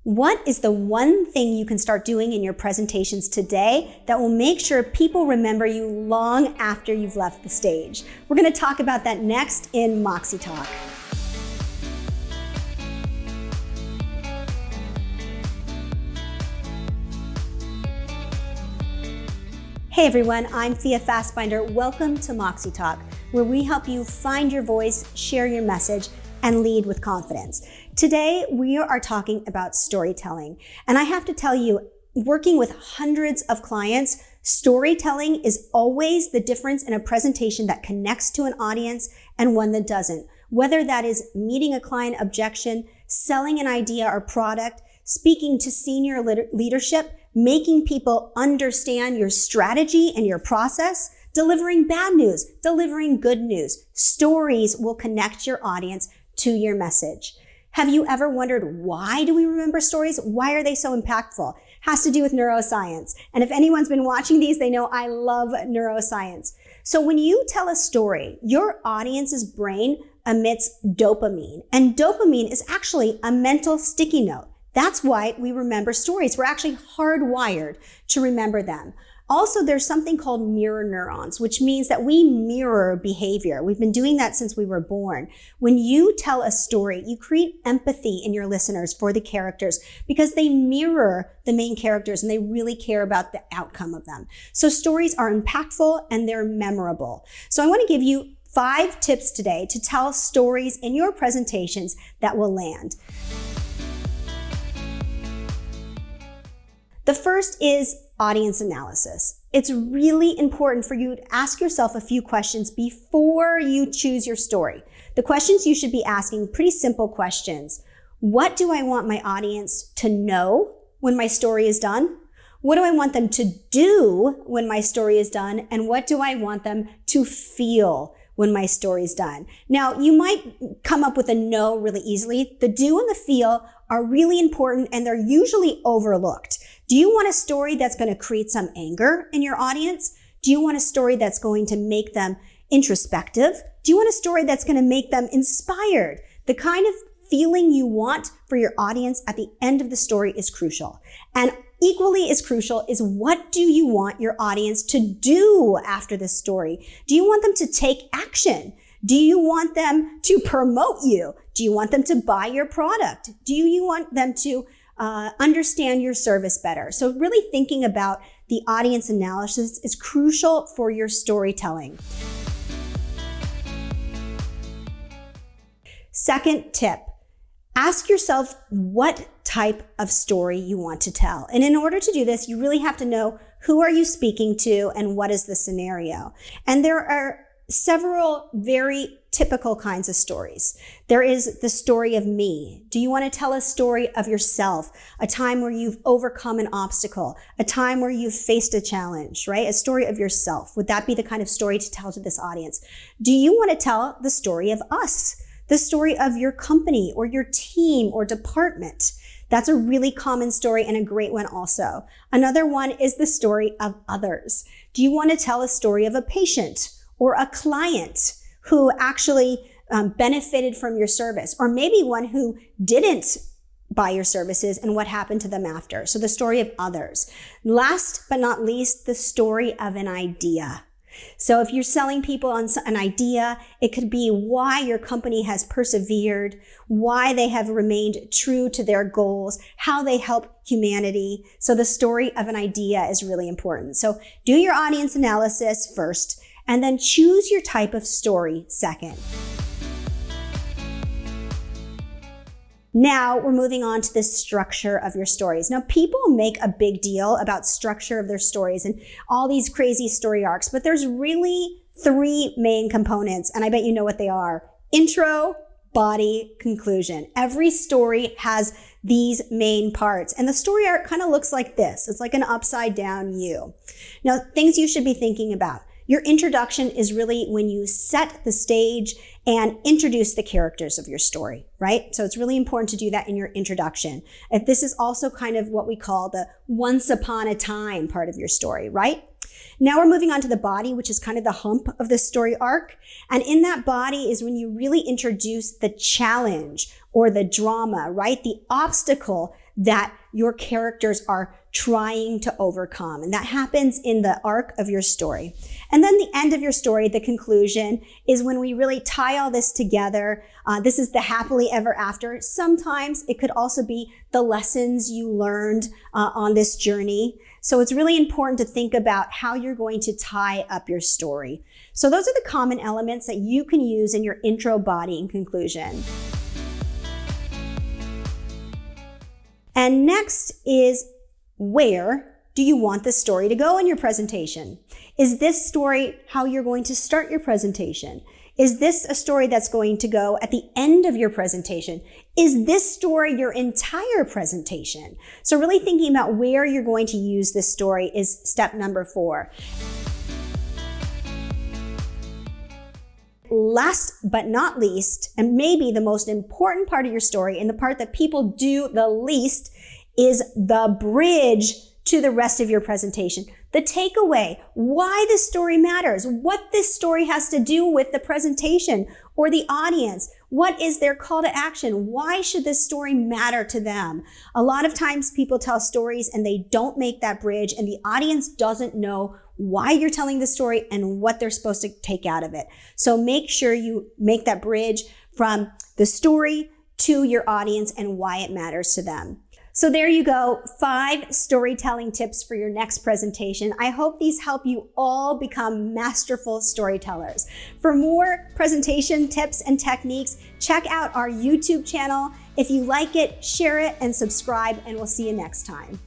What is the one thing you can start doing in your presentations today that will make sure people remember you long after you've left the stage? We're going to talk about that next in Moxie Talk. Hey everyone, I'm Thea Fastbinder. Welcome to Moxie Talk, where we help you find your voice, share your message, and lead with confidence. Today, we are talking about storytelling. And I have to tell you, working with hundreds of clients, storytelling is always the difference in a presentation that connects to an audience and one that doesn't. Whether that is meeting a client objection, selling an idea or product, speaking to senior leadership, making people understand your strategy and your process, delivering bad news, delivering good news. Stories will connect your audience to your message. Have you ever wondered, why do we remember stories? Why are they so impactful? Has to do with neuroscience. And if anyone's been watching these, they know I love neuroscience. So when you tell a story, your audience's brain emits dopamine. And dopamine is actually a mental sticky note. That's why we remember stories. We're actually hardwired to remember them. Also, there's something called mirror neurons, which means that we mirror behavior. We've been doing that since we were born. When you tell a story, you create empathy in your listeners for the characters because they mirror the main characters and they really care about the outcome of them. So stories are impactful and they're memorable. So I want to give you 5 tips today to tell stories in your presentations that will land. The first is audience analysis. It's really important for you to ask yourself a few questions before you choose your story. The questions you should be asking, pretty simple questions. What do I want my audience to know when my story is done? What do I want them to do when my story is done? And what do I want them to feel when my story is done? Now, you might come up with a no really easily. The do and the feel are really important and they're usually overlooked. Do you want a story that's going to create some anger in your audience? Do you want a story that's going to make them introspective? Do you want a story that's going to make them inspired? The kind of feeling you want for your audience at the end of the story is crucial. And equally as crucial is, what do you want your audience to do after this story? Do you want them to take action? Do you want them to promote you? Do you want them to buy your product? Do you want them to understand your service better? So really thinking about the audience analysis is crucial for your storytelling. Second tip, ask yourself what type of story you want to tell. And in order to do this, you really have to know who are you speaking to and what is the scenario. And there are several very typical kinds of stories. There is the story of me. Do you want to tell a story of yourself? A time where you've overcome an obstacle, a time where you've faced a challenge, right? A story of yourself. Would that be the kind of story to tell to this audience? Do you want to tell the story of us? The story of your company or your team or department? That's a really common story and a great one also. Another one is the story of others. Do you want to tell a story of a patient or a client who actually benefited from your service, or maybe one who didn't buy your services and what happened to them after? So the story of others. Last but not least, the story of an idea. So if you're selling people on an idea, it could be why your company has persevered, why they have remained true to their goals, how they help humanity. So the story of an idea is really important. So do your audience analysis first, and then choose your type of story second. Now we're moving on to the structure of your stories. Now, people make a big deal about structure of their stories and all these crazy story arcs, but there's really 3 main components, and I bet you know what they are. Intro, body, conclusion. Every story has these main parts, and the story arc kind of looks like this. It's like an upside down U. Now, things you should be thinking about. Your introduction is really when you set the stage and introduce the characters of your story, right? So it's really important to do that in your introduction. If this is also kind of what we call the once upon a time part of your story, right? Now we're moving on to the body, which is kind of the hump of the story arc. And in that body is when you really introduce the challenge or the drama, right? The obstacle that your characters are trying to overcome. And that happens in the arc of your story. And then the end of your story, the conclusion, is when we really tie all this together. This is the happily ever after. Sometimes it could also be the lessons you learned on this journey. So it's really important to think about how you're going to tie up your story. So those are the common elements that you can use in your intro, body, and conclusion. And next is, where do you want the story to go in your presentation? Is this story how you're going to start your presentation? Is this a story that's going to go at the end of your presentation? Is this story your entire presentation? So really thinking about where you're going to use this story is step number 4. Last but not least, and maybe the most important part of your story, and the part that people do the least, is the bridge to the rest of your presentation. The takeaway, why this story matters, what this story has to do with the presentation or the audience. What is their call to action? Why should this story matter to them? A lot of times people tell stories and they don't make that bridge, and the audience doesn't know why you're telling the story and what they're supposed to take out of it. So make sure you make that bridge from the story to your audience and why it matters to them. So there you go, 5 storytelling tips for your next presentation. I hope these help you all become masterful storytellers. For more presentation tips and techniques, check out our YouTube channel. If you like it, share it and subscribe, and we'll see you next time.